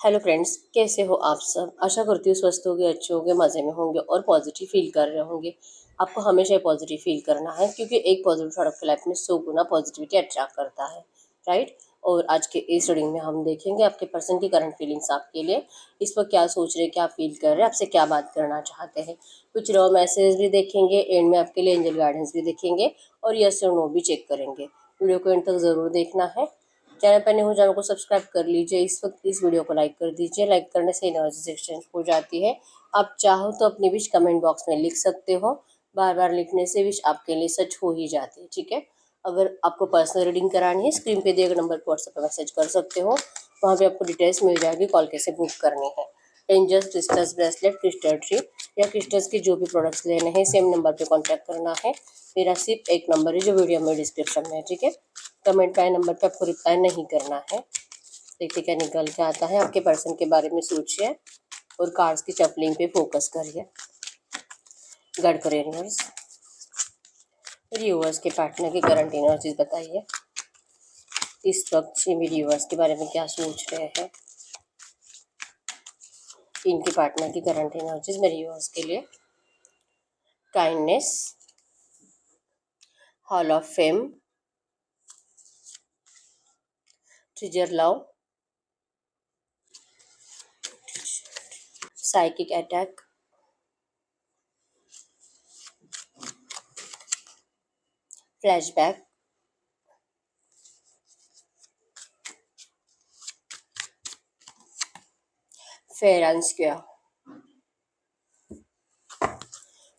Hello friends, कैसे हो आप सब। आशा करती हूँ स्वस्थ होंगे, अच्छे होंगे, मज़े में होंगे और पॉजिटिव फील कर रहे होंगे। आपको हमेशा पॉजिटिव फील करना है क्योंकि एक पॉजिटिव थॉट आपकी लाइफ में 100 गुना पॉजिटिविटी अट्रैक्ट करता है, राइट। और आज के इस रीडिंग में हम देखेंगे आपके पर्सन की करंट फीलिंग्स आपके लिए, इस पर क्या सोच रहे हैं, क्या फील कर रहे हैं, आपसे क्या बात करना चाहते हैं। कुछ रॉ मैसेज भी देखेंगे, एंड में आपके लिए एंजल गाइडेंस भी देखेंगे और यस और नो भी चेक करेंगे। वीडियो को एंड तक ज़रूर देखना है। चैनल पर नए हो, चैनल को सब्सक्राइब कर लीजिए। इस वक्त इस वीडियो को लाइक कर दीजिए। लाइक करने से एनर्जी एक्सचेंज हो जाती है। आप चाहो तो अपनी विश कमेंट बॉक्स में लिख सकते हो। बार बार लिखने से विश आपके लिए सच हो ही जाती है, ठीक है। अगर आपको पर्सनल रीडिंग करानी है, स्क्रीन पे दिए गए नंबर पर व्हाट्सएप पर मैसेज कर सकते हो। वहाँ पे आपको डिटेल्स मिल जाएगी, कॉल कैसे बुक करनी है। Angels, crystals, bracelet, crystal tree या क्रिस्टल्स के जो भी प्रोडक्ट्स लेने हैं, सेम नंबर पे कांटेक्ट करना है। मेरा सिर्फ एक नंबर है जो वीडियो में डिस्क्रिप्शन में है, ठीक है। कमेंट का नंबर पे आपको रिप्लाई नहीं करना है। देखिए क्या निकल के आता है। आपके पर्सन के बारे में सोचिए और कार्ड्स की शफलिंग पे फोकस करिए। गाइड करिए यूनिवर्स। व्यूअर्स के पार्टनर की करंट एनर्जीज बताइए। इस वक्त ये मेरे व्यूअर्स के बारे में क्या सोच रहे हैं। इनके पार्टनर की करंट एनर्जीज मेरे व्यूअर्स के लिए। Kindness, hall of fame, treasure love, psychic attack, flashback, fair and square.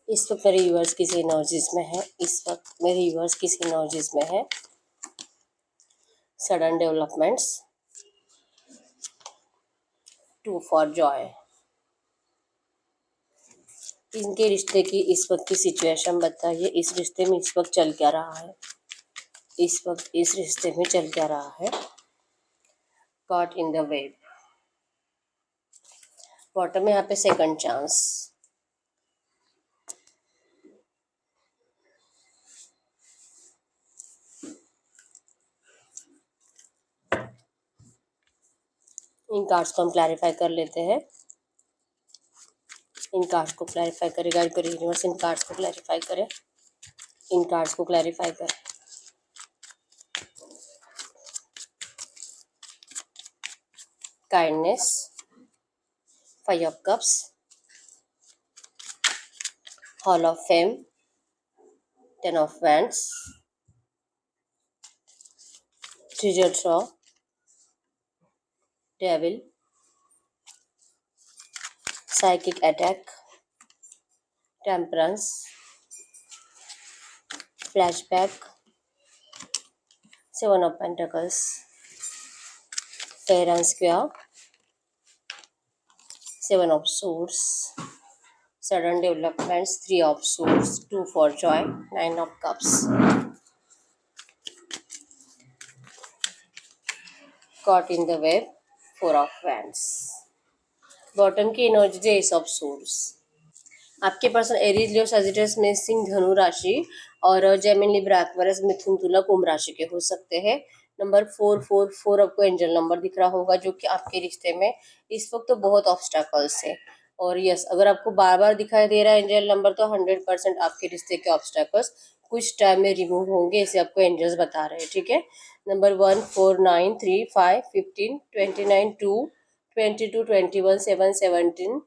इस वक्त मेरे व्यूअर्स किसी एनर्जीज में है। इस वक्त मेरे व्यूअर्स किसी एनर्जीज में है। Sudden developments, two for joy. इनके रिश्ते की इस वक्त की सिचुएशन बताइए। इस रिश्ते में इस वक्त चल क्या रहा है। इस वक्त इस रिश्ते में चल क्या रहा है। Caught in the wave. Bottom में यहाँ पे सेकंड चांस। इन कार्ड्स को हम क्लैरिफाई कर लेते हैं। इन कार्ड्स को क्लैरिफाई करें, गाइड करें यूनिवर्स। इन कार्ड्स को क्लैरिफाई करें। इन कार्ड्स को क्लैरिफाई करें। Kindness, five of cups, hall of fame, ten of wands, treasure draw, devil, psychic attack, temperance, flashback, seven of pentacles, fair and square, seven of swords, sudden developments, three of swords, two for joy, nine of cups, caught in the web, four of wands। Bottom की energy, S of swords। आपके person Aries, लियो, सजिटस में सिंह, धनु राशि और Gemini, Libra, Aquarius, मिथुन, तुला, कुंभ राशि के हो सकते हैं। नंबर 444 आपको एंजल नंबर दिख रहा होगा, जो कि आपके रिश्ते में इस वक्त तो बहुत ऑब्स्टैकल्स है। और यस, अगर आपको बार बार दिखाई दे रहा है एंजल नंबर, तो 100% आपके रिश्ते के ऑब्स्टैकल्स कुछ टाइम में रिमूव होंगे, इसे आपको एंजल्स बता रहे हैं, ठीक है। नंबर 1, 4, 9, 3, 5, 15, 29, 2, 22, 21, 7, 17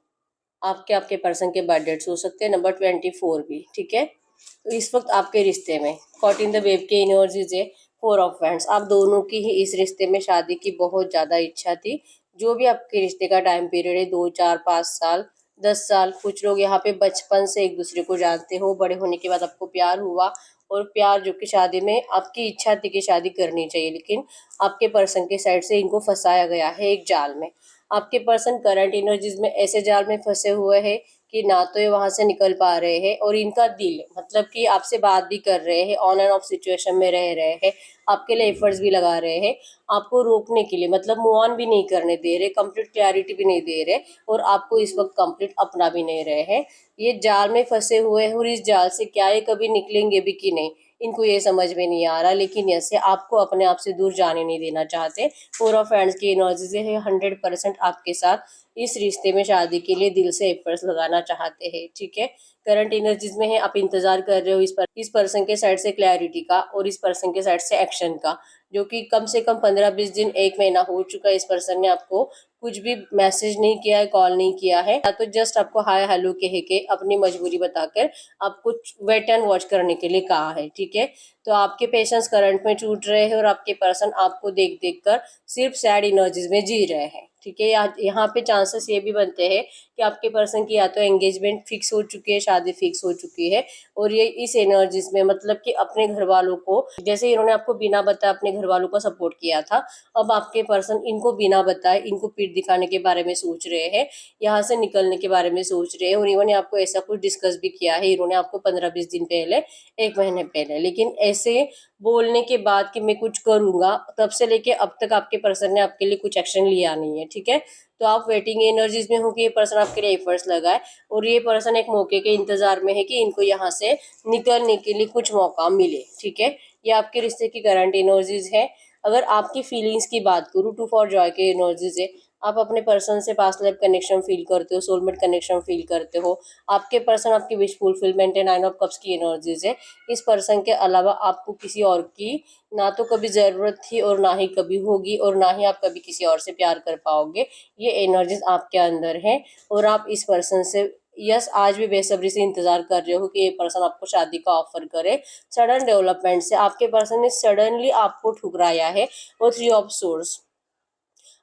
आपके आपके पर्सन के बर्थ डेट्स हो सकते हैं। नंबर 24 भी, ठीक है। तो इस वक्त आपके रिश्ते में कॉट इन द वेव के एनर्जीज है, फोर ऑफ वैंड्स। आप दोनों की ही इस रिश्ते में शादी की बहुत ज़्यादा इच्छा थी। जो भी आपके रिश्ते का टाइम पीरियड है, 2, 4, 5 साल, 10 साल, कुछ लोग यहाँ पे बचपन से एक दूसरे को जानते हो, बड़े होने के बाद आपको प्यार हुआ और प्यार जो कि शादी में आपकी इच्छा थी कि शादी करनी चाहिए, लेकिन आपके पर्सन के साइड से इनको फंसाया गया है एक जाल में। आपके पर्सन करंट एनर्जीज में ऐसे जाल में फंसे हुए हैं कि ना तो ये वहां से निकल पा रहे हैं, और इनका दिल मतलब कि आपसे बात भी कर रहे हैं, ऑन एंड ऑफ सिचुएशन में रह रहे हैं, आपके लिए एफर्ट्स भी लगा रहे हैं, आपको रोकने के लिए, मतलब मूव ऑन भी नहीं करने दे रहे, कंप्लीट क्लैरिटी भी नहीं दे रहे, और आपको इस वक्त कंप्लीट अपना भी नहीं रहे हैं। ये जाल में फंसे हुए हैं और इस जाल से क्या ये कभी निकलेंगे भी कि नहीं, इनको ये समझ में नहीं आ रहा, लेकिन ऐसे आपको अपने आप से दूर जाने नहीं देना चाहते। 4 ऑफ हैंड्स की एनर्जी है 100% आपके साथ इस रिश्ते में शादी के लिए दिल से एफर्ट्स लगाना चाहते हैं, ठीक है। करंट एनर्जीज में है आप इंतजार कर रहे हो इस पर्सन के साइड से क्लैरिटी का और इस पर्सन के साइड से एक्शन का, जो कि कम से कम 15-20 दिन, 1 महीना हो चुका है। इस पर्सन ने आपको कुछ भी मैसेज नहीं किया है, कॉल नहीं किया है, या तो जस्ट आपको हाय हेलो कह के अपनी मजबूरी बताकर आपको वेट एंड वॉच करने के लिए कहा है, ठीक है। तो आपके पेशेंस करंट में टूट रहे हैं और आपके पर्सन आपको देख देख कर सिर्फ सैड एनर्जीज में जी रहे हैं, ठीक है। यहाँ पे चांसेस ये भी बनते हैं कि आपके पर्सन की या तो एंगेजमेंट फिक्स हो चुकी है, शादी फिक्स हो चुकी है, और ये इस एनर्जीज में मतलब कि अपने घर वालों को, जैसे इन्होंने आपको बिना बताए अपने घर वालों को सपोर्ट किया था, अब आपके पर्सन इनको बिना बताए इनको पीठ दिखाने के बारे में सोच रहे हैं, यहाँ से निकलने के बारे में सोच रहे हैं। और इन्होंने आपको ऐसा कुछ डिस्कस भी किया है, इन्होंने आपको 15-20 दिन पहले, 1 महीने पहले, लेकिन ऐसे बोलने के बाद कि मैं कुछ करूंगा, तब से लेके अब तक आपके पर्सन ने आपके लिए कुछ एक्शन लिया नहीं है, ठीक है। तो आप वेटिंग एनर्जीज में हो कि ये पर्सन आपके लिए एफर्ट्स लगाए, और ये पर्सन एक मौके के इंतजार में है कि इनको यहाँ से निकलने के लिए कुछ मौका मिले, ठीक है। ये आपके रिश्ते की करंट एनर्जीज है। अगर आपकी फीलिंग्स की बात करूँ, 2 फॉर जॉय के एनर्जीज है। आप अपने पर्सन से पास्ट लाइफ कनेक्शन फील करते हो, सोलमेट कनेक्शन फील करते हो। आपके पर्सन आपकी विश फुलफिलमेंट है, 9 ऑफ कप्स की एनर्जीज है। इस पर्सन के अलावा आपको किसी और की ना तो कभी ज़रूरत थी और ना ही कभी होगी, और ना ही आप कभी किसी और से प्यार कर पाओगे। ये एनर्जीज आपके अंदर है, और आप इस पर्सन से यस आज भी बेसब्री से इंतजार कर रहे हो कि ये पर्सन आपको शादी का ऑफर करे। सडन डेवलपमेंट से आपके पर्सन ने सडनली आपको ठुकराया है, और 3 ऑफ सोर्स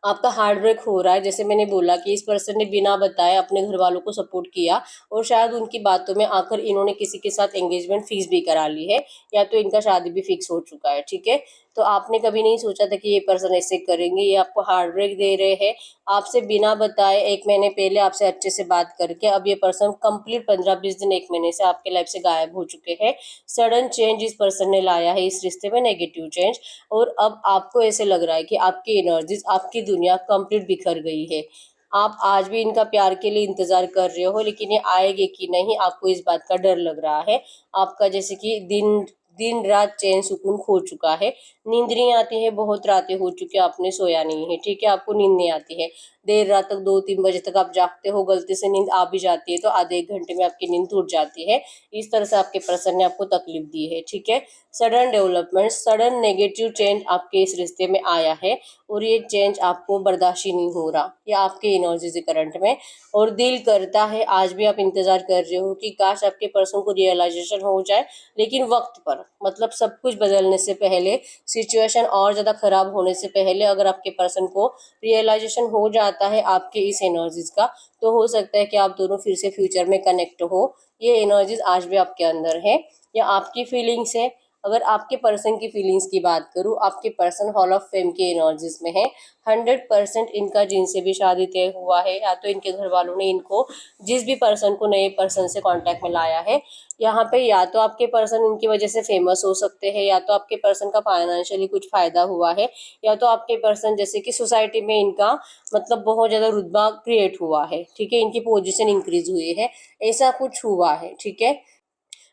आपका हार्ड ब्रेक हो रहा है। जैसे मैंने बोला कि इस पर्सन ने बिना बताए अपने घर वालों को सपोर्ट किया, और शायद उनकी बातों में आकर इन्होंने किसी के साथ एंगेजमेंट फिक्स भी करा ली है, या तो इनका शादी भी फिक्स हो चुका है, ठीक है। तो आपने कभी नहीं सोचा था कि ये पर्सन ऐसे करेंगे, ये आपको हार्ड ब्रेक दे रहे हैं आपसे बिना बताए। 1 महीने पहले आपसे अच्छे से बात करके अब ये पर्सन कंप्लीट 15-20 दिन, 1 महीने से आपके लाइफ से गायब हो चुके हैं। सडन चेंज इस पर्सन ने लाया है इस रिश्ते में, नेगेटिव चेंज। और अब आपको ऐसे लग रहा है कि आपकी एनर्जीज, आपकी दुनिया कंप्लीट बिखर गई है। आप आज भी इनका प्यार के लिए इंतजार कर रहे हो, लेकिन ये आएंगे कि नहीं आपको इस बात का डर लग रहा है। आपका जैसे कि दिन दिन रात चैन सुकून खो चुका है, नींद नहीं आती है, बहुत रातें हो चुकी है आपने सोया नहीं है, ठीक है। आपको नींद नहीं आती है, देर रात तक 2-3 बजे तक आप जागते हो, गलती से नींद आ भी जाती है तो आधे 1 घंटे में आपकी नींद टूट जाती है। इस तरह से आपके पर्सन ने आपको तकलीफ दी है, ठीक है। Sudden development, sudden negative change आपके इस रिश्ते में आया है, और ये चेंज आपको बर्दाश्त ही नहीं हो रहा, ये आपके एनर्जी से करंट में। और दिल करता है आज भी आप इंतजार कर रहे हो कि काश आपके पर्सन को रियलाइजेशन हो जाए, लेकिन वक्त पर, मतलब सब कुछ बदलने से पहले, सिचुएशन और ज़्यादा खराब होने से पहले अगर आपके पर्सन को रियलाइजेशन हो जाता है आपके इस एनर्जीज का, तो हो सकता है कि आप दोनों फिर से फ्यूचर में कनेक्ट हो। ये एनर्जीज आज भी आपके अंदर है, या आपकी फीलिंग्स है। अगर आपके पर्सन की फीलिंग्स की बात करूँ, आपके पर्सन हॉल ऑफ फेम की एनर्जीज में है। 100% इनका जिनसे भी शादी तय हुआ है, या तो इनके घर वालों ने इनको जिस भी पर्सन को नए पर्सन से कांटेक्ट में लाया है, यहाँ पे या तो आपके पर्सन इनकी वजह से फेमस हो सकते हैं, या तो आपके पर्सन का फाइनेंशियली कुछ फायदा हुआ है, या तो आपके पर्सन जैसे कि सोसाइटी में इनका मतलब बहुत ज़्यादा रुतबा क्रिएट हुआ है, ठीक है। इनकी पोजीशन इंक्रीज हुई है, ऐसा कुछ हुआ है, ठीक है।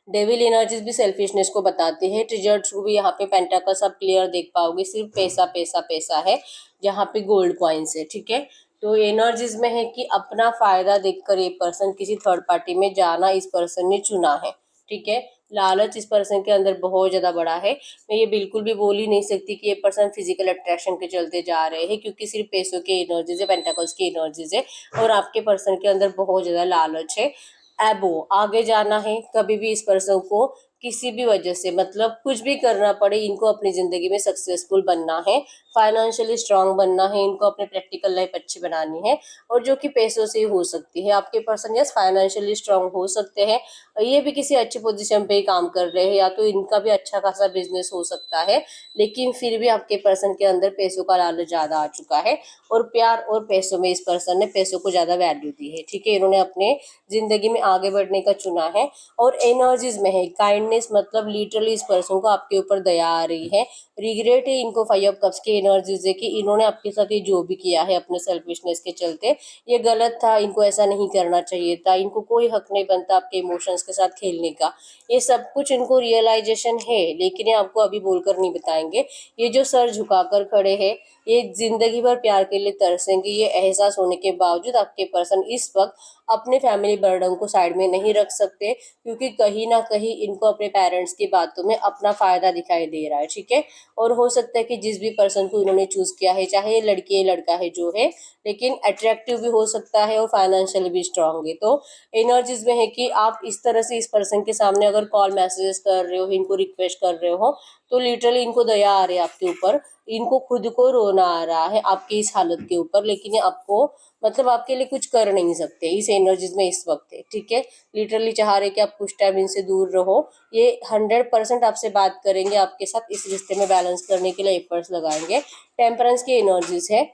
डेविल एनर्जीज भी सेल्फिशनेस को बताती है। ट्रिजर्ड भी यहाँ पे पेंटाकल्स आप क्लियर देख पाओगे, सिर्फ पैसा पैसा पैसा है जहाँ पे गोल्ड कॉइन्स है, ठीक है। तो एनर्जीज में है कि अपना फायदा देखकर ये पर्सन किसी थर्ड पार्टी में जाना इस पर्सन ने चुना है, ठीक है। लालच इस पर्सन के अंदर बहुत ज़्यादा बड़ा है। मैं ये बिल्कुल भी बोल ही नहीं सकती कि ये पर्सन फिजिकल अट्रैक्शन के चलते जा रहे हैं, क्योंकि सिर्फ पैसों की एनर्जीज है, पेंटाकल्स की एनर्जीज है, और आपके पर्सन के अंदर बहुत ज़्यादा लालच है। एबो आगे जाना है, कभी भी इस पर्सन को किसी भी वजह से मतलब कुछ भी करना पड़े, इनको अपनी ज़िंदगी में सक्सेसफुल बनना है, फाइनेंशियली स्ट्रांग बनना है, इनको अपनी प्रैक्टिकल लाइफ अच्छी बनानी है, और जो कि पैसों से ही हो सकती है। आपके पर्सन यस फाइनेंशियली स्ट्रांग हो सकते हैं, ये भी किसी अच्छी पोजीशन पे ही काम कर रहे हैं, या तो इनका भी अच्छा खासा बिजनेस हो सकता है, लेकिन फिर भी आपके पर्सन के अंदर पैसों का लालच ज़्यादा आ चुका है, और प्यार और पैसों में इस पर्सन ने पैसों को ज़्यादा वैल्यू दी है, ठीक है। इन्होंने अपने ज़िंदगी में आगे बढ़ने का चुना है, और एनर्जीज में है काइंड काइंडनेस मतलब लिटरली इस पर्सन को आपके ऊपर दया आ रही है। रिग्रेट है इनको 5 ऑफ कप्स की एनर्जीज है कि इन्होंने आपके साथ ये जो भी किया है अपने सेल्फिशनेस के चलते, ये गलत था, इनको ऐसा नहीं करना चाहिए था, इनको कोई हक नहीं बनता आपके इमोशंस के साथ खेलने का। ये सब कुछ इनको रियलाइजेशन है, लेकिन ये आपको अभी बोलकर नहीं बताएंगे। ये जो सर झुकाकर खड़े हैं, ये जिंदगी भर प्यार के लिए तरसेंगे। ये एहसास होने के बावजूद आपके पर्सन इस वक्त अपने फैमिली बर्डन को साइड में नहीं रख सकते, क्योंकि कहीं ना कहीं इनको अपने पेरेंट्स की बातों में अपना फायदा दिखाई दे रहा है, ठीक है। और हो सकता है कि जिस भी पर्सन को इन्होंने चूज किया है, चाहे ये लड़की है लड़का है जो है, लेकिन अट्रैक्टिव भी हो सकता है और फाइनेंशियली भी स्ट्रांग है। तो एनर्जीज में है कि आप इस तरह से इस पर्सन के सामने अगर कॉल मैसेजेस कर रहे हो, इनको रिक्वेस्ट कर रहे हो, तो लिटरली इनको दया आ रही है आपके ऊपर। इनको खुद को रोना आ रहा है आपकी इस हालत के ऊपर, लेकिन ये आपको मतलब आपके लिए कुछ कर नहीं सकते इस एनर्जीज में इस वक्त है, ठीक है। लिटरली चाह रहे कि आप कुछ टाइम इनसे दूर रहो। ये 100% आपसे बात करेंगे, आपके साथ इस रिश्ते में बैलेंस करने के लिए एफर्ट्स लगाएंगे। टेम्परेंस की एनर्जीज है।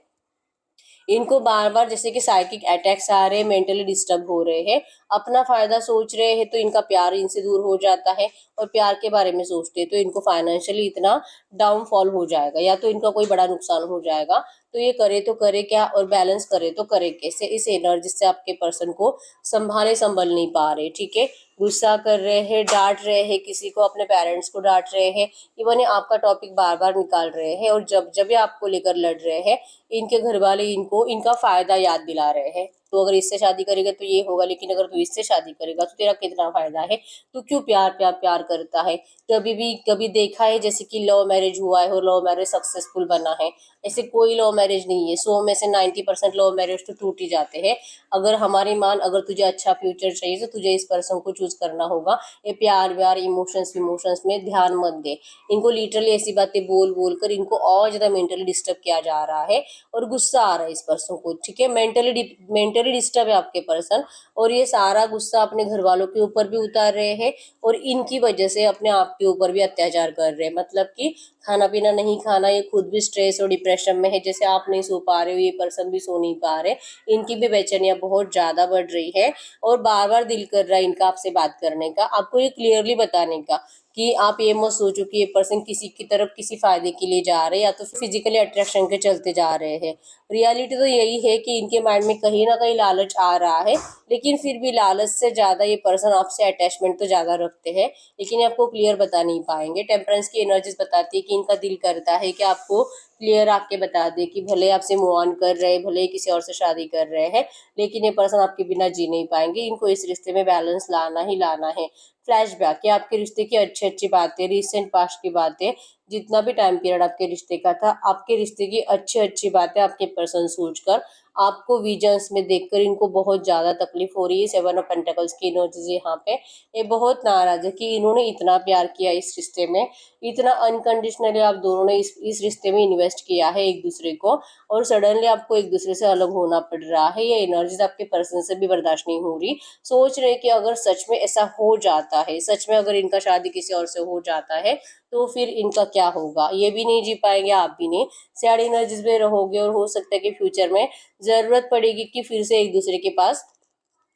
इनको बार बार जैसे कि साइकिक अटैक्स आ रहे हैं, मेंटली डिस्टर्ब हो रहे हैं, अपना फायदा सोच रहे हैं तो इनका प्यार इनसे दूर हो जाता है, और प्यार के बारे में सोचते हैं तो इनको फाइनेंशियली इतना डाउनफॉल हो जाएगा, या तो इनका कोई बड़ा नुकसान हो जाएगा। तो ये करे तो करे क्या, और बैलेंस करे तो करे कैसे। इस एनर्जी से आपके पर्सन को संभल नहीं पा रहे, ठीक है। गुस्सा कर रहे हैं, डांट रहे हैं, किसी को अपने पेरेंट्स को डांट रहे हैं, इवन ये आपका टॉपिक बार बार निकाल रहे हैं, और जब जब ये आपको लेकर लड़ रहे हैं, इनके घर वाले इनको इनका फायदा याद दिला रहे हैं। तो अगर इससे शादी करेगा तो ये होगा, लेकिन अगर तू इससे शादी करेगा तो तेरा कितना फायदा है, तू क्यों प्यार प्यार प्यार करता है। कभी देखा है जैसे कि लव मैरिज हुआ है और लव मैरिज सक्सेसफुल बना है? ऐसे कोई लव मैरिज नहीं है। 100 में से 90% लव मैरिज तो टूट ही जाते हैं। अगर हमारी मान, अगर तुझे अच्छा फ्यूचर चाहिए तो तुझे इस पर्सन को चूज करना होगा। ये प्यार व्यार इमोशंस इमोशंस में ध्यान मत दे। इनको लिटरली ऐसी बातें बोल बोल कर इनको और ज्यादा मेंटली डिस्टर्ब किया जा रहा है, और गुस्सा आ रहा है इस पर्सन को, ठीक है। मेंटली डिस्टर्ब है आपके पर्सन, और ये सारा गुस्सा अपने घर वालों के ऊपर भी उतार रहे हैं, और इनकी वजह से अपने आप के ऊपर भी अत्याचार कर रहे हैं। मतलब कि खाना पीना नहीं खाना, ये खुद भी स्ट्रेस और डिप्रेशन में है। जैसे आप नहीं सो पा रहे हो, ये पर्सन भी सो नहीं पा रहे। इनकी भी बेचैनियां बहुत ज्यादा बढ़ रही है, और बार बार दिल कर रहा है इनका आपसे बात करने का, आपको ये क्लियरली बताने का कि आप ये मत सोचो कि ये पर्सन किसी की तरफ किसी फायदे के लिए जा रहे हैं, या तो फिजिकली अट्रैक्शन के चलते जा रहे हैं। रियलिटी तो यही है कि इनके माइंड में कहीं ना कहीं लालच आ रहा है, लेकिन फिर भी लालच से ज्यादा ये पर्सन आपसे अटैचमेंट तो ज्यादा रखते हैं, लेकिन ये आपको क्लियर बता नहीं पाएंगे। टेम्परेंस की एनर्जीज बताती है कि इनका दिल करता है कि आपको क्लियर आके बता दे कि भले आपसे मूव ऑन कर रहे हैं, भले किसी और से शादी कर रहे हैं, लेकिन ये पर्सन आपके बिना जी नहीं पाएंगे। इनको इस रिश्ते में बैलेंस लाना ही लाना है। फ्लैशबैक, ये आपके रिश्ते की अच्छी अच्छी बातें, रिसेंट पास्ट की बातें, जितना भी टाइम पीरियड आपके रिश्ते का था, आपके रिश्ते की अच्छी अच्छी बातें आपके पर्सन सोचकर, आपको विजन्स में देखकर इनको बहुत ज्यादा तकलीफ हो रही है। 7 ऑफ पेंटिकल्स की एनर्जीज यहाँ पे, ये बहुत नाराज है कि इन्होंने इतना प्यार किया इस रिश्ते में, इतना अनकंडीशनली आप दोनों ने इस रिश्ते में इन्वेस्ट किया है एक दूसरे को, और सडनली आपको एक दूसरे से अलग होना पड़ रहा है। ये एनर्जीज आपके पर्सन से भी बर्दाश्त नहीं हो रही। सोच रहे कि अगर सच में ऐसा हो जाता है, सच में अगर इनका शादी किसी और से हो जाता है, तो फिर इनका क्या होगा। ये भी नहीं जी पाएंगे, आप भी नहीं। सैड एनर्जीज में रहोगे, और हो सकता है कि फ्यूचर में जरूरत पड़ेगी कि फिर से एक दूसरे के पास,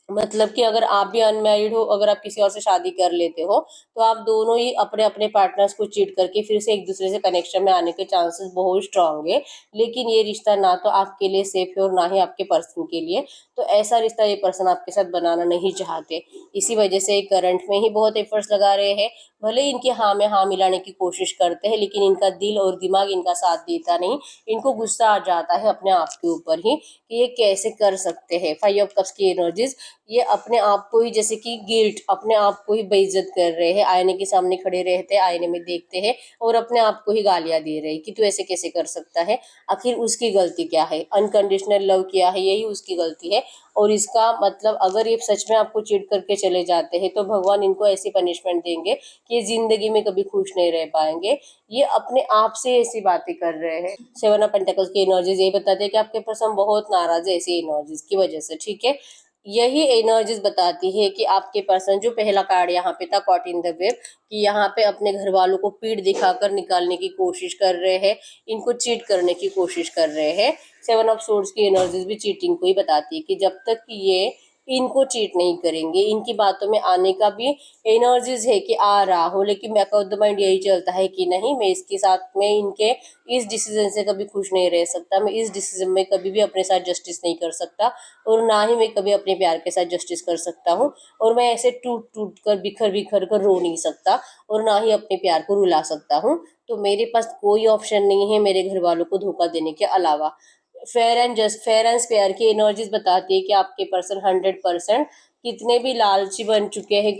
मतलब कि अगर आप भी अनमैरिड हो, अगर आप किसी और से शादी कर लेते हो, तो आप दोनों ही अपने अपने पार्टनर्स को चीट करके फिर से एक दूसरे से कनेक्शन में आने के चांसेस बहुत स्ट्रांग है। लेकिन ये रिश्ता ना तो आपके लिए सेफ है, और ना ही आपके पर्सन के लिए। तो ऐसा रिश्ता ये पर्सन आपके साथ बनाना नहीं चाहते। इसी वजह से करंट में ही बहुत एफर्ट्स लगा रहे हैं। भले इनके हाँ में हाँ मिलाने की कोशिश करते हैं, लेकिन इनका दिल और दिमाग इनका साथ देता नहीं। इनको गुस्सा आ जाता है अपने आप के ऊपर ही कि ये कैसे कर सकते हैं। 5 ऑफ कप्स की एनर्जीज, ये अपने आप को ही जैसे कि गिल्ट, अपने आप को ही बेइज्जत कर रहे हैं। आईने के सामने खड़े रहते हैं, आईने में देखते हैं, और अपने आप को ही गालियां दे रहे हैं कि तू ऐसे कैसे कर सकता है। आखिर उसकी गलती क्या है? अनकंडीशनल लव किया है, यही उसकी गलती है। और इसका मतलब अगर ये सच में आपको चीट करके चले जाते हैं, तो भगवान इनको ऐसी पनिशमेंट देंगे कि ये जिंदगी में कभी खुश नहीं रह पाएंगे। ये अपने आप से ऐसी बातें कर रहे हैं। 7 ऑफ पेंटिकल्स की एनर्जीज यही बताते हैं कि आपके पर्सन बहुत नाराज है ऐसी एनर्जीज की वजह से, ठीक है। यही एनर्जीज बताती है कि आपके पर्सन, जो पहला कार्ड यहाँ पे था कॉट इन द वेब, कि यहाँ पे अपने घर वालों को पीठ दिखाकर निकालने की कोशिश कर रहे हैं, इनको चीट करने की कोशिश कर रहे हैं। 7 ऑफ सोर्ड्स की एनर्जीज भी चीटिंग को ही बताती है कि जब तक ये इनको चीट नहीं करेंगे। इनकी बातों में आने का भी एनर्जीज है कि आ रहा हो, लेकिन बैक ऑफ द माइंड यही चलता है कि नहीं, मैं इसके साथ में इनके इस डिसीजन से कभी खुश नहीं रह सकता, मैं इस डिसीजन में कभी भी अपने साथ जस्टिस नहीं कर सकता, और ना ही मैं कभी अपने प्यार के साथ जस्टिस कर सकता हूँ, और मैं ऐसे टूट टूट कर बिखर बिखर कर रो नहीं सकता, और ना ही अपने प्यार को रुला सकता हूँ। तो मेरे पास कोई ऑप्शन नहीं है मेरे घर वालों को धोखा देने के अलावा। फेयर एंड स्क्वायर की एनर्जीज बताती है कि आपके पर्सन 100% कितने भी लालची बन चुके हैं,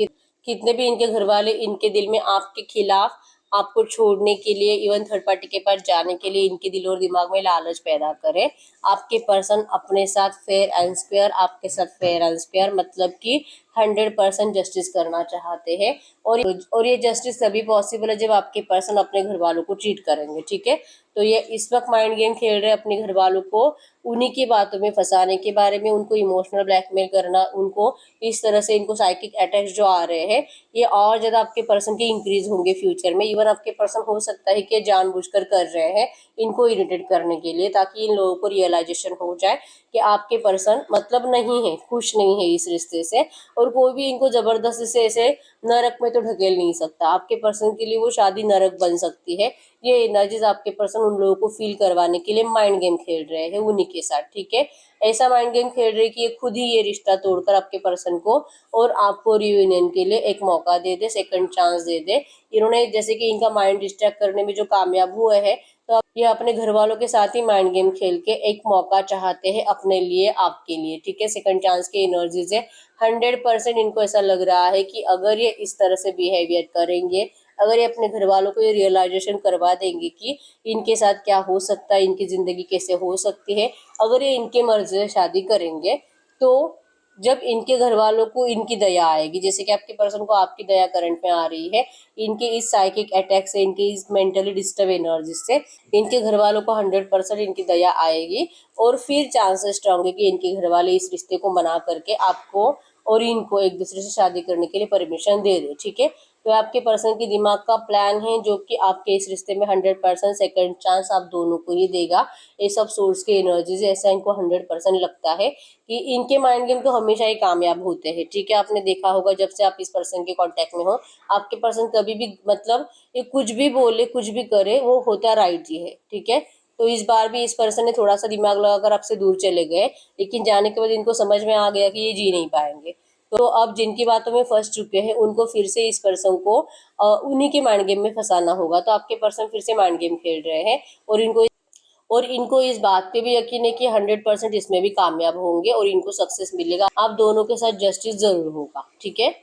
कितने भी इनके घर वाले इनके दिल में आपके खिलाफ, आपको छोड़ने के लिए, इवन थर्ड पार्टी के पास जाने के लिए इनके दिल और दिमाग में लालच पैदा करे, आपके पर्सन अपने साथ फेयर एंड स्क्वायर, आपके साथ फेयर एंड स्क्वायर मतलब कि 100% जस्टिस करना चाहते हैं। और ये जस्टिस तभी पॉसिबल है जब आपके पर्सन अपने घर वालों को चीट करेंगे, ठीक है। तो ये इस वक्त माइंड गेम खेल रहे हैं अपने घर वालों को उन्हीं की बातों में फंसाने के बारे में, उनको इमोशनल ब्लैकमेल करना, उनको इस तरह से, इनको साइकिक अटैक्स जो आ रहे हैं ये और ज़्यादा आपके पर्सन के इंक्रीज होंगे फ्यूचर में। इवन आपके पर्सन हो सकता है कि जानबूझकर कर रहे हैं इनको इरिटेट करने के लिए, ताकि इन लोगों को रियलाइजेशन हो जाए कि आपके पर्सन मतलब नहीं है, खुश नहीं है इस रिश्ते से, और कोई भी इनको जबरदस्ती से ऐसे नरक में तो ढकेल नहीं सकता। आपके पर्सन के लिए वो शादी नरक बन सकती है। ये एनर्जीज आपके पर्सन उन लोगों को फील करवाने के लिए माइंड गेम खेल रहे हैं उन्हीं के साथ, ठीक है। ऐसा माइंड गेम खेल रहे हैं कि ये खुद ही ये रिश्ता तोड़कर आपके पर्सन को और आपको रियूनियन के लिए एक मौका दे दे, सेकंड चांस दे दे। इन्होंने जैसे कि इनका माइंड डिस्ट्रैक्ट करने में जो कामयाब हुए हैं, तो अब ये अपने घर वालों के साथ ही माइंड गेम खेल के एक मौका चाहते हैं अपने लिए, आपके लिए, ठीक है। सेकंड चांस की एनर्जीज है। 100% इनको ऐसा लग रहा है कि अगर ये इस तरह से बिहेवियर करेंगे, अगर ये अपने घर वालों को ये रियलाइजेशन करवा देंगे कि इनके साथ क्या हो सकता है, इनकी ज़िंदगी कैसे हो सकती है, अगर ये इनके मर्जी से शादी करेंगे, तो जब इनके घर वालों को इनकी दया आएगी, जैसे कि आपके पर्सन को आपकी दया करंट में आ रही है, इनके इस साइकिक अटैक से, इनके इस मेंटली डिस्टर्ब एनर्जी से इनके घर वालों को 100% इनकी दया आएगी, और फिर चांसेस स्ट्रांग है कि इनके घर वाले इस रिश्ते को मना करके आपको और इनको एक दूसरे से शादी करने के लिए परमिशन दे दे, ठीक है। तो आपके पर्सन के दिमाग का प्लान है जो कि आपके इस रिश्ते में 100% सेकंड चांस आप दोनों को ही देगा। ये सब सोर्स के एनर्जीज ऐसा इनको 100% लगता है कि इनके माइंड गेम तो हमेशा ही कामयाब होते हैं, ठीक है। आपने देखा होगा जब से आप इस पर्सन के कांटेक्ट में हो, आपके पर्सन कभी भी मतलब ये कुछ भी बोले, कुछ भी करे, वो होता राइट ही है, ठीक है। तो इस बार भी इस पर्सन ने थोड़ा सा दिमाग लगाकर आपसे दूर चले गए, लेकिन जाने के बाद इनको समझ में आ गया कि ये जी नहीं पाएंगे। तो अब जिनकी बातों में फंस चुके हैं उनको फिर से इस पर्सन को उन्हीं के माइंड गेम में फंसाना होगा। तो आपके पर्सन फिर से माइंड गेम खेल रहे हैं, और इनको इस बात पे भी यकीन है कि 100% इसमें भी कामयाब होंगे और इनको सक्सेस मिलेगा। आप दोनों के साथ जस्टिस जरूर होगा, ठीक है।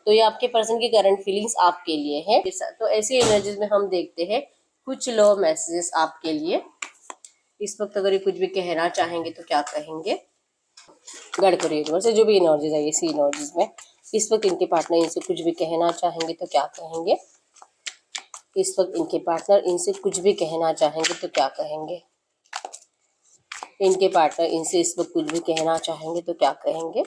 तो ये आपके पर्सन की करंट फीलिंग्स आपके लिए है। तो ऐसी एनर्जीज में हम देखते हैं कुछ लव मैसेजेस आपके लिए। इस वक्त अगर ये कुछ भी कहना चाहेंगे तो क्या कहेंगे? गड़करी यूनिवर्स से जो भी एनर्जीज है, इसी एनर्जीज में इस वक्त इनके पार्टनर इनसे कुछ भी कहना चाहेंगे तो क्या कहेंगे? इस वक्त इनके पार्टनर इनसे कुछ भी कहना चाहेंगे तो क्या कहेंगे? इनके पार्टनर इनसे इस वक्त कुछ भी कहना चाहेंगे तो क्या कहेंगे?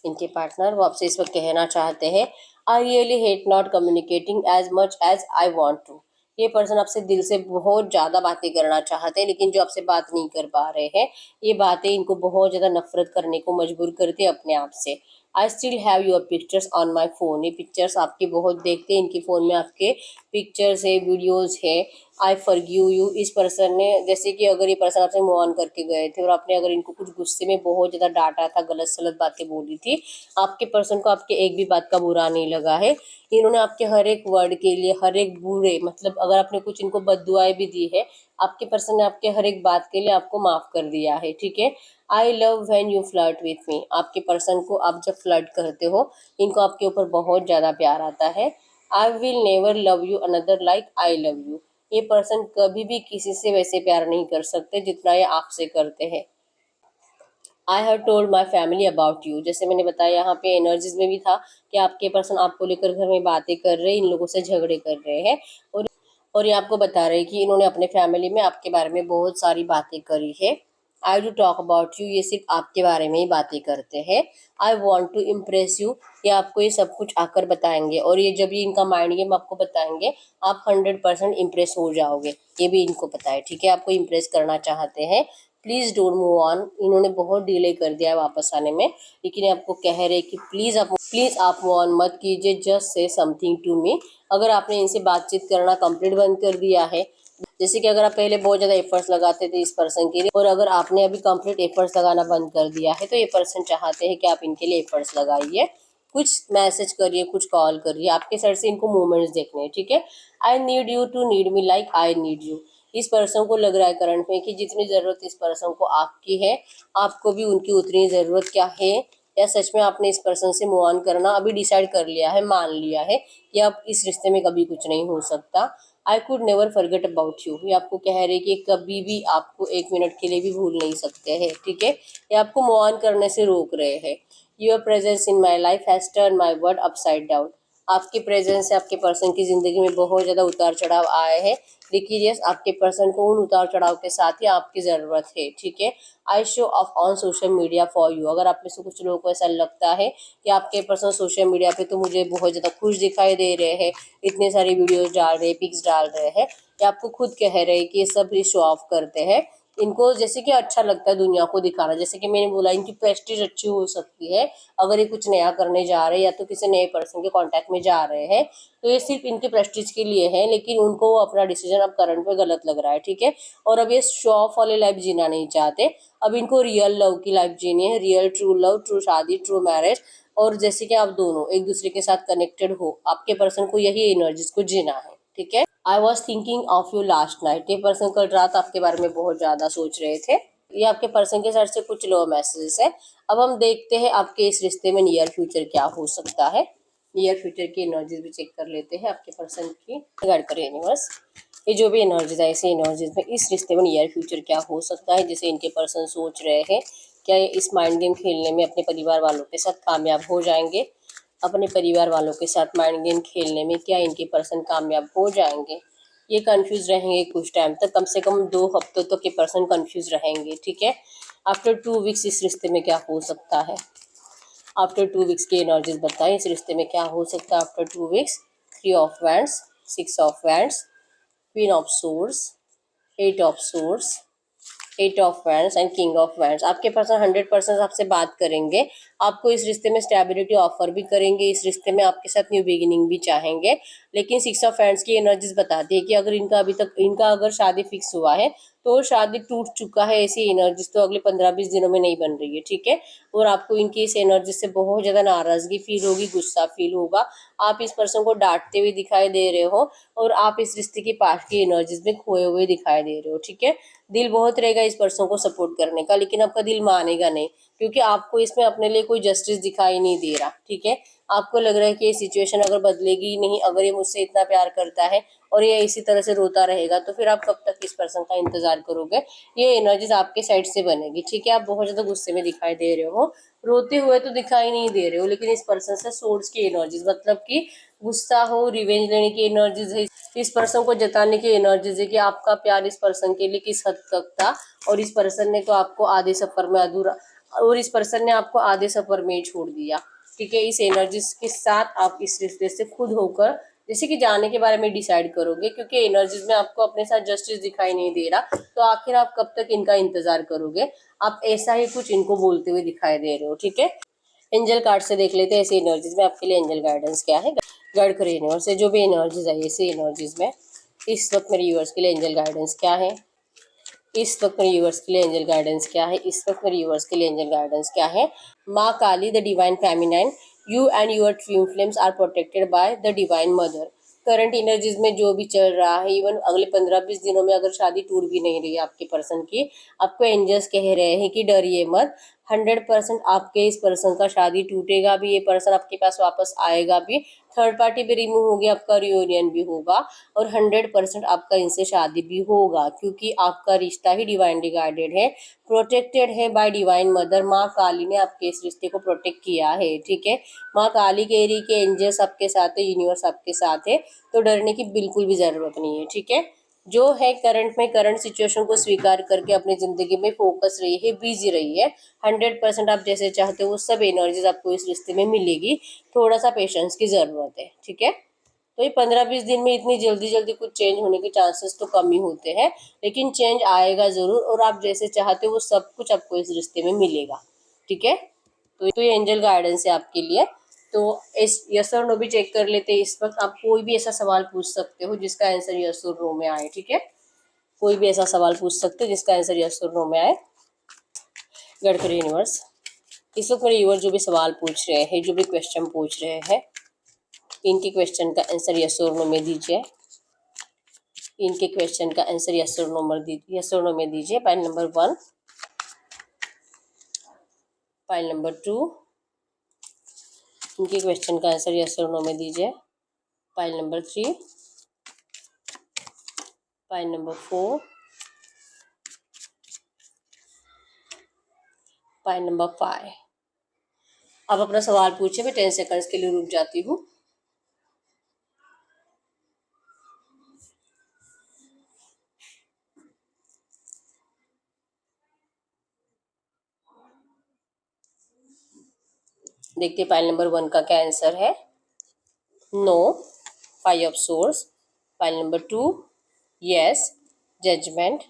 इनके पार्टनर वो आपसे इस वक्त कहना चाहते हैं, I really hate not communicating as much as I want to. ये पर्सन आपसे दिल से बहुत ज़्यादा बातें करना चाहते हैं, लेकिन जो आपसे बात नहीं कर पा रहे हैं, ये बातें इनको बहुत ज़्यादा नफरत करने को मजबूर करती है अपने आप से। I still have your pictures on my phone. ये पिक्चर्स आपकी बहुत देखते हैं, इनके फ़ोन में आपके पिक्चर्स है, वीडियोज़ है। I forgive you. इस पर्सन ने, जैसे कि अगर ये पर्सन आपसे मूव ऑन करके गए थे और आपने अगर इनको कुछ गुस्से में बहुत ज़्यादा डांटा था, गलत सलत बातें बोली थी, आपके पर्सन को आपके एक भी बात का बुरा नहीं लगा है। इन्होंने आपके हर एक वर्ड के लिए, हर एक बुरे मतलब अगर आपने कुछ इनको बद्दुआएं भी दी है, आपके पर्सन ने आपके हर एक बात के लिए आपको माफ़ कर दिया है, ठीक है। I love when you flirt with me. आपके पर्सन को आप जब फ्लर्ट करते हो, इनको आपके ऊपर बहुत ज़्यादा प्यार आता है। I will never love you another like I love you. ये पर्सन कभी भी किसी से वैसे प्यार नहीं कर सकते जितना ये आपसे करते हैं। I have told my family about you. जैसे मैंने बताया यहाँ पे एनर्जीज में भी था कि आपके पर्सन आपको लेकर घर में बातें कर रहे हैं, इन लोगों से झगड़े कर रहे हैं, और ये आपको बता रहे हैं कि इन्होंने अपने फैमिली में आपके बारे में बहुत सारी बातें करी है। I do talk about you. ये सिर्फ आपके बारे में ही बातें करते हैं। I want to impress you. ये आपको ये सब कुछ आकर बताएंगे, और ये जब ये इनका माइंड गेम आपको बताएंगे, आप 100% इम्प्रेस हो जाओगे। ये भी इनको पता है, ठीक है। आपको इम्प्रेस करना चाहते हैं। Please don't move on. इन्होंने बहुत डिले कर दिया है वापस आने में, लेकिन ये आपको कह रहे हैं कि प्लीज़ आप मूव ऑन मत कीजिए, just say something to me. अगर आपने इनसे बातचीत करना कंप्लीट बंद कर दिया है, जैसे कि अगर आप पहले बहुत ज़्यादा एफर्ट्स लगाते थे इस पर्सन के लिए, और अगर आपने अभी कंप्लीट एफर्ट्स लगाना बंद कर दिया है, तो ये पर्सन चाहते हैं कि आप इनके लिए एफर्ट्स लगाइए, कुछ मैसेज करिए, कुछ कॉल करिए, आपके साइड से इनको मूवमेंट्स देखने हैं, ठीक है। I need you to need me like I need you. इस पर्सन को लग रहा है करंट में कि जितनी ज़रूरत इस पर्सन को आपकी है, आपको भी उनकी उतनी ज़रूरत क्या है, या सच में आपने इस पर्सन से मूव ऑन करना अभी डिसाइड कर लिया है, मान लिया है कि अब इस रिश्ते में कभी कुछ नहीं हो सकता। I could never forget about you. ये आपको कह रहे कि कभी भी आपको एक मिनट के लिए भी भूल नहीं सकते हैं, ठीक है। ये आपको मूव ऑन करने से रोक रहे हैं। Your presence in my life has turn my world upside down. आपके प्रेजेंस से आपके पर्सन की ज़िंदगी में बहुत ज़्यादा उतार चढ़ाव आए हैं, लेकिन यस, आपके पर्सन को उन उतार चढ़ाव के साथ ही आपकी ज़रूरत है, ठीक है। I show off on social media for you. अगर आप में से कुछ लोगों को ऐसा लगता है कि आपके पर्सन सोशल मीडिया पे तो मुझे बहुत ज़्यादा खुश दिखाई दे रहे हैं, इतने सारी वीडियोस डाल रहे हैं, पिक्स डाल रहे हैं, या आपको खुद कह रहे हैं कि ये सब शो ऑफ करते हैं, इनको जैसे कि अच्छा लगता है दुनिया को दिखाना, जैसे कि मैंने बोला इनकी प्रेस्टीज अच्छी हो सकती है अगर ये कुछ नया करने जा रहे हैं या तो किसी नए पर्सन के कांटेक्ट में जा रहे हैं, तो ये सिर्फ इनके प्रेस्टीज के लिए है, लेकिन उनको अपना डिसीजन अब करंट में गलत लग रहा है, ठीक है। और अब ये शो ऑफ वाली लाइफ जीना नहीं चाहते, अब इनको रियल लव की लाइफ जीनी है, रियल ट्रू लव, ट्रू शादी, ट्रू मैरिज। और जैसे कि आप दोनों एक दूसरे के साथ कनेक्टेड हो, आपके पर्सन को यही एनर्जीज को जीना है, ठीक है। I was thinking of you last night. ये पर्सन कल रात आपके बारे में बहुत ज़्यादा सोच रहे थे। ये आपके पर्सन के साइड से कुछ लो मैसेजेस है। अब हम देखते हैं आपके इस रिश्ते में नियर फ्यूचर क्या हो सकता है। नियर फ्यूचर की एनर्जीज भी चेक कर लेते हैं आपके पर्सन की, गाइड करें यूनिवर्स। ये जो भी एनर्जीज है, ऐसी एनर्जीज में इस रिश्ते में नियर फ्यूचर क्या हो सकता है, जैसे इनके पर्सन सोच रहे हैं। क्या ये इस माइंड गेम खेलने में अपने परिवार वालों के साथ कामयाब हो जाएंगे? अपने परिवार वालों के साथ माइंड गेम खेलने में क्या इनके पर्सन कामयाब हो जाएंगे? ये कंफ्यूज रहेंगे कुछ टाइम तक, कम से कम 2 हफ्तों तक ये पर्सन कंफ्यूज रहेंगे, ठीक है। आफ्टर 2 वीक्स इस रिश्ते में क्या हो सकता है? आफ्टर 2 वीक्स की एनर्जीज बताएं इस रिश्ते में क्या हो सकता है after 2 weeks. 3 of wands, 6 of wands, queen of source, 8 of source, 8 of wands and king of wands. आपके पर्सन 100% आपसे बात करेंगे, आपको इस रिश्ते में स्टेबिलिटी ऑफर भी करेंगे, इस रिश्ते में आपके साथ न्यू बिगिनिंग भी चाहेंगे। लेकिन 6 ऑफ वैंड्स की एनर्जीज बताती है कि अगर इनका अभी तक अगर शादी फिक्स हुआ है तो शादी टूट चुका है, ऐसी एनर्जीज तो अगले 15-20 दिनों में नहीं बन रही है, ठीक है। और आपको इनकी इस एनर्जी से बहुत ज़्यादा नाराज़गी फील होगी, गुस्सा फील होगा, आप इस पर्सन को डांटते हुए दिखाई दे रहे हो, और आप इस रिश्ते की पास की एनर्जीज में खोए हुए दिखाई दे रहे हो, ठीक है। दिल बहुत रहेगा इस पर्सन को सपोर्ट करने का, लेकिन आपका दिल मानेगा नहीं, क्योंकि आपको इसमें अपने लिए कोई जस्टिस दिखाई नहीं दे रहा, ठीक है। आपको लग रहा है कि ये सिचुएशन अगर बदलेगी ही नहीं, अगर ये मुझसे इतना प्यार करता है और ये इसी तरह से रोता रहेगा, तो फिर आप कब तक इस पर्सन का इंतजार करोगे? ये एनर्जीज आपके साइड से बनेगी, ठीक है। आप बहुत ज़्यादा गुस्से में दिखाई दे रहे हो, रोते हुए तो दिखाई नहीं दे रहे हो, लेकिन इस पर्सन से सोर्स की एनर्जीज, मतलब कि गुस्सा हो, रिवेंज लेने की एनर्जीज है, इस पर्सन को जताने की एनर्जीज है कि आपका प्यार इस पर्सन के लिए किस हद तक था, और इस पर्सन ने तो आपको आधे सफर में अधूरा, और इस पर्सन ने आपको आधे सफर में ही छोड़ दिया, ठीक है। इस एनर्जीज के साथ आप इस रिश्ते से खुद होकर जैसे कि जाने के बारे में डिसाइड करोगे, क्योंकि एनर्जीज में आपको अपने साथ जस्टिस दिखाई नहीं दे रहा, तो आखिर आप कब तक इनका इंतजार करोगे? आप ऐसा ही कुछ इनको बोलते हुए दिखाई दे रहे हो, ठीक है। एंजल कार्ड से देख लेते हैं ऐसी एनर्जीज में आपके लिए एंजल गाइडेंस क्या है। गाइड करिए यूनिवर्स से, जो भी एनर्जीज है ऐसी एनर्जीज में इस वक्त मेरे व्यूअर्स के लिए एंजल गाइडेंस क्या है। इस वक्त मेरे व्यूअर्स के लिए एंजल गाइडेंस क्या है। इस वक्त मेरे व्यूअर्स के लिए एंजल गाइडेंस क्या है। Maa Kali the divine feminine, you and your twin flames are protected by the divine mother. Current energies में जो भी चल रहा है, इवन अगले 15-20 दिनों में अगर शादी टूट भी नहीं रही है आपके पर्सन की, आपको एंजल्स कह रहे हैं कि डरिए मत, 100% आपके इस पर्सन का शादी टूटेगा भी, ये पर्सन आपके पास वापस आएगा भी, थर्ड पार्टी भी रिमूव होगी, आपका रियूनियन भी होगा, और 100% आपका इनसे शादी भी होगा, क्योंकि आपका रिश्ता ही डिवाइनली गाइडेड है, प्रोटेक्टेड है बाय डिवाइन मदर। माँ काली ने आपके इस रिश्ते को प्रोटेक्ट किया है, ठीक है। माँ काली कह रही कि एंजल्स आपके साथ है, यूनिवर्स आपके साथ है, तो डरने की बिल्कुल भी ज़रूरत नहीं है, ठीक है। जो है करंट में करंट सिचुएशन को स्वीकार करके अपनी ज़िंदगी में फोकस रही है, बिजी रही है। 100% आप जैसे चाहते हो वो सब एनर्जीज आपको इस रिश्ते में मिलेगी, थोड़ा सा पेशेंस की ज़रूरत है, ठीक है। तो ये 15-20 दिन में इतनी जल्दी जल्दी कुछ चेंज होने के चांसेस तो कम ही होते हैं, लेकिन चेंज आएगा ज़रूर, और आप जैसे चाहते हो वो सब कुछ आपको इस रिश्ते में मिलेगा। ठीक है, तो ये एंजल गाइडेंस है आपके लिए। तो इस यस और नो भी चेक कर लेते हैं। इस वक्त आप कोई भी ऐसा सवाल पूछ सकते हो जिसका आंसर यस और नो में आए। ठीक है, कोई भी ऐसा सवाल पूछ सकते हो जिसका आंसर यस और नो में आए। गडकरी यूनिवर्स, इस वक्त मेरे व्यूअर जो भी सवाल पूछ रहे हैं, जो भी क्वेश्चन पूछ रहे हैं, इनके क्वेश्चन का आंसर यस और नो में दीजिए। इनके क्वेश्चन का आंसर यस और नो में दीजिए। पाइल नंबर 1, पाइल नंबर 2, इनके क्वेश्चन का आंसर यस और नो में दीजिए। Pile number 3, pile number 4, pile number 5। अब अपना सवाल पूछिए, मैं 10 सेकंड्स के लिए रुक जाती हूँ। देखते हैं पाइल नंबर 1 का क्या आंसर है। No, 5 of swords. Pile number 2, yes, judgement.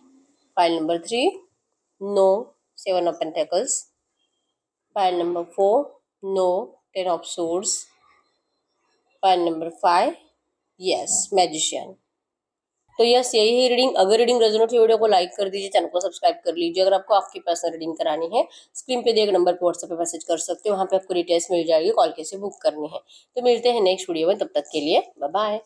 Pile number 3, no, 7 of pentacles. Pile number 4, no, 10 of swords. Pile number 5, yes, magician. तो यस, यही है रीडिंग। अगर रीडिंग रेजोनेट हुई, वीडियो को लाइक कर दीजिए, चैनल को सब्सक्राइब कर लीजिए। अगर आपको आपकी पर्सनल रीडिंग करानी है, स्क्रीन पे दिए गए नंबर पर व्हाट्सएप पे मैसेज कर सकते हो, वहाँ पे आपको डिटेल्स मिल जाएगी, कॉल कैसे बुक करनी है। तो मिलते हैं नेक्स्ट वीडियो में, तब तक के लिए बाय बाय।